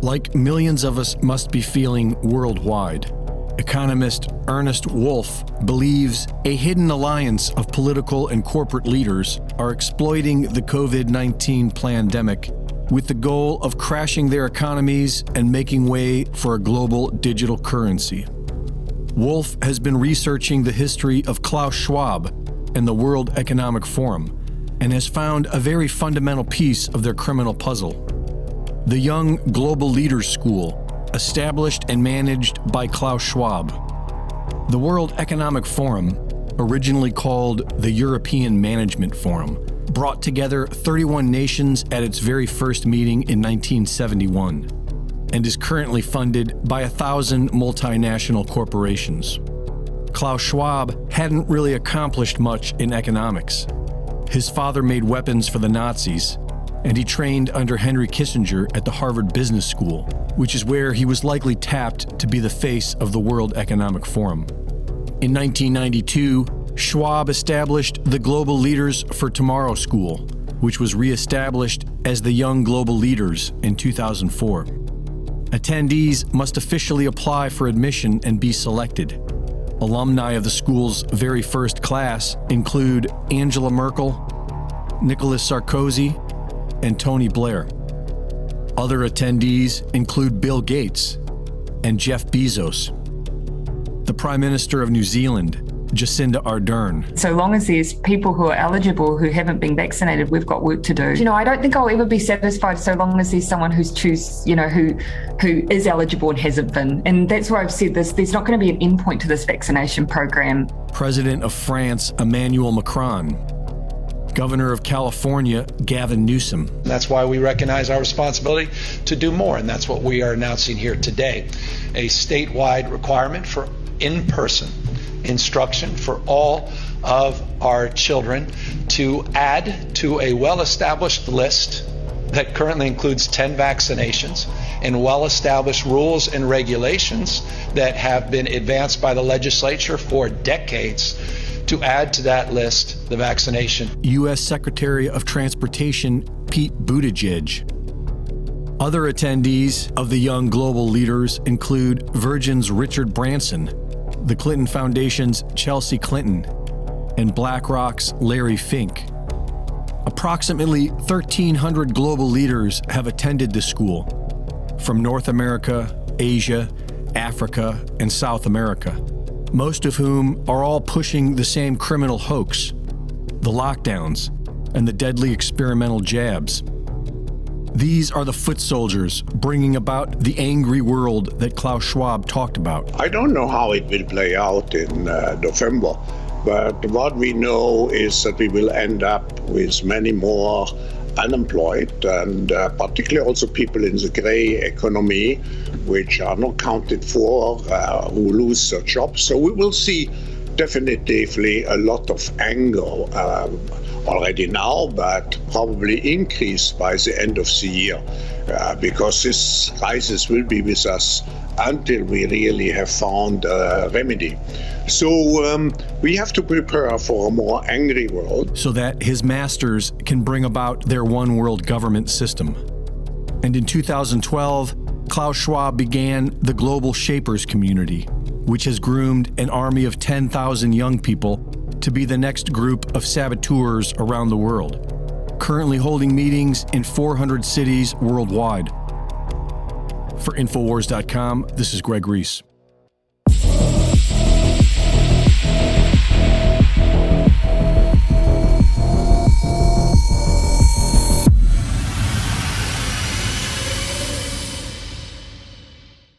like millions of us must be feeling worldwide, economist Ernest Wolf believes a hidden alliance of political and corporate leaders are exploiting the COVID-19 pandemic with the goal of crashing their economies and making way for a global digital currency. Wolf has been researching the history of Klaus Schwab and the World Economic Forum and has found a very fundamental piece of their criminal puzzle. The Young Global Leaders School, established and managed by Klaus Schwab. The World Economic Forum, originally called the European Management Forum, brought together 31 nations at its very first meeting in 1971 and is currently funded by 1,000 multinational corporations. Klaus Schwab hadn't really accomplished much in economics. His father made weapons for the Nazis, and he trained under Henry Kissinger at the Harvard Business School, which is where he was likely tapped to be the face of the World Economic Forum. In 1992, Schwab established the Global Leaders for Tomorrow School, which was reestablished as the Young Global Leaders in 2004. Attendees must officially apply for admission and be selected. Alumni of the school's very first class include Angela Merkel, Nicolas Sarkozy, and Tony Blair. Other attendees include Bill Gates and Jeff Bezos, the Prime Minister of New Zealand, Jacinda Ardern. So long as there's people who are eligible who haven't been vaccinated, we've got work to do. I don't think I'll ever be satisfied so long as there's someone who is eligible and hasn't been. And that's why I've said this, there's not going to be an endpoint to this vaccination program. President of France, Emmanuel Macron. Governor of California, Gavin Newsom. That's why we recognize our responsibility to do more, and that's what we are announcing here today. A statewide requirement for in-person instruction for all of our children to add to a well-established list that currently includes 10 vaccinations and well-established rules and regulations that have been advanced by the legislature for decades to add to that list the vaccination. U.S. Secretary of Transportation Pete Buttigieg. Other attendees of the Young Global Leaders include Virgin's Richard Branson, the Clinton Foundation's Chelsea Clinton, and BlackRock's Larry Fink. Approximately 1,300 global leaders have attended this school from North America, Asia, Africa, and South America, most of whom are all pushing the same criminal hoax, the lockdowns, and the deadly experimental jabs. These are the foot soldiers bringing about the angry world that Klaus Schwab talked about. I don't know how it will play out in November, but what we know is that we will end up with many more unemployed, and particularly also people in the gray economy, which are not counted for, who lose their jobs. So we will see definitively a lot of anger already now, but probably increased by the end of the year, because this crisis will be with us until we really have found a remedy. So we have to prepare for a more angry world. So that his masters can bring about their one world government system. And in 2012, Klaus Schwab began the Global Shapers community, which has groomed an army of 10,000 young people to be the next group of saboteurs around the world, currently holding meetings in 400 cities worldwide. For Infowars.com, this is Greg Reese.